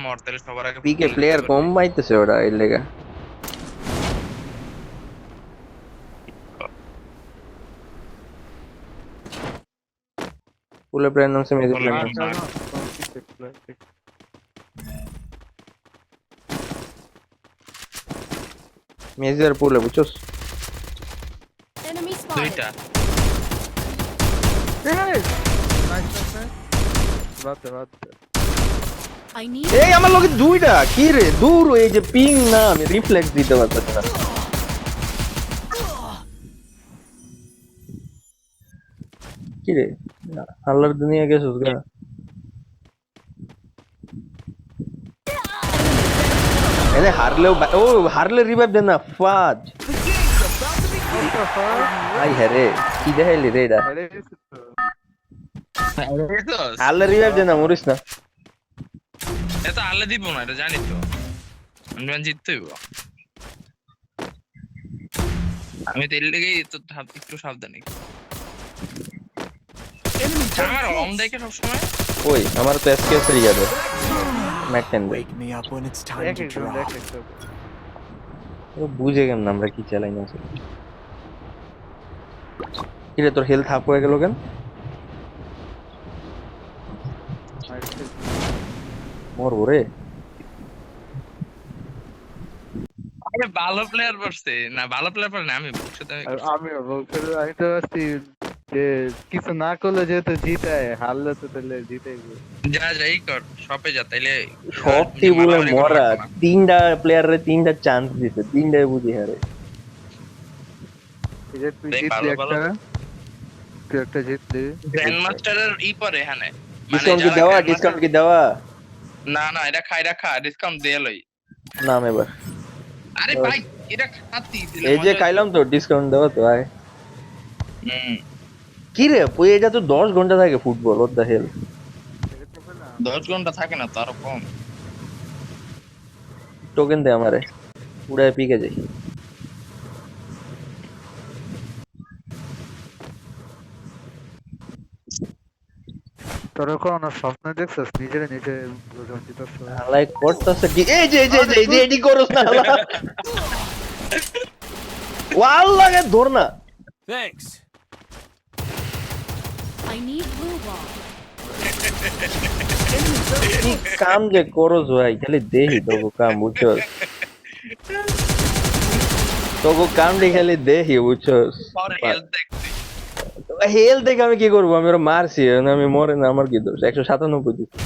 মর তাহলে সবার আগে পিকে ফুলে দিতে প্লেয়ার কম পারবি। পাইতেছে ওরা এর লেগা। ফুলে প্লেয়ার নামছে, মেজি বলে প্লেয়ার কি নামছে। মার মেজি আর ফুলে বুঝছস। Enemy spotted. দুইটা I need এই আমার লগে দুইটা কি রে, দূর এই যে পিং না, আমি রিফ্লেক্স দিতে পারতেছি না। কি রে, আল্লাহর দুনিয়া গেছিস গা। এনে হারলেও ও হারলে রিভাইভ দেন না ফাজ। আই হ্যাঁ রে, কি দেখাইলি রে এটা। দেখছস? হারলে রিভাইভ দেন না, মরিস না। এটা আল্লাহ দিব না, এটা জানি তো। আমি জিততে হইব। আমি তো এর লেগেই তো একটু সাবধানী। আমার অন দেখে সবসময় ওই আমার তো এসকেএস এর ইয়াদে ম্যাকটেন দে। Wake me up when it's time to drop. ও বুঝে গেলাম না আমরা কি চালাই না আসলে। কি রে তোর হেলথ হাফ হয়ে গেল কেন? মরবো রে। আরে ভালো প্লেয়ার পড়ছে না, ভালো প্লেয়ার পড়ে না, আমি ভবিষ্যতে আমিও বলতে আমি তো ভাবছি যে কিছু না করলে যেহেতু জিতায়, হারলে তো তাহলে জিতেই যা যাই কর সবে যা, তাইলে সব টিমে মরা তিনটা প্লেয়ারে তিনটা চান্স দিতে, তিনটাই বুঝি হারে। এই যে তুই দেখ, জিতলি ভালো ভালো একটা, তুই একটা জিতলি। গ্র্যান্ড মাস্টারের ই পরে এখানে ডিসকাউন্ট কি দেওয়া, ডিসকাউন্ট কি দেওয়া? না না, এটা খাই রাখা ডিসকাউন্ট দিয়ে লই। নাম এবার আরে ভাই এটা খাতি দিলে এই যে মজা খাইলাম তো, ডিসকাউন্ট দেওয়া তো আয়। হচ্ছে। কি রে ওই এটা তো 10 ঘন্টা থাকে ফুটবল, ওর দা হেল। 10 ঘন্টা থাকে না তো, আরো কম। টোকেন দে আমারে, উড়ায় পিকে যাই। তোরা কোনো স্বপ্ন দেখছিস নিজের নিজে জিতাস? লাইক করতেছে কি, এই যে এই যে এই যে এডি করস না আল্লাহ। ওয়াল লাগে ধর না। Thanks. I need blue ball. কি কাম যে করস ভাই, খালি দেহি তোকে কাম বুঝছস। তোকে কাম দিয়ে খালি দেহি বুঝছস। পরে হেলথ দেখছি। হেল দেখে আমি কি করবো, আমি ওরা মারছি, আমি মরে না, আমার কি দোষ? 197 দিচ্ছি।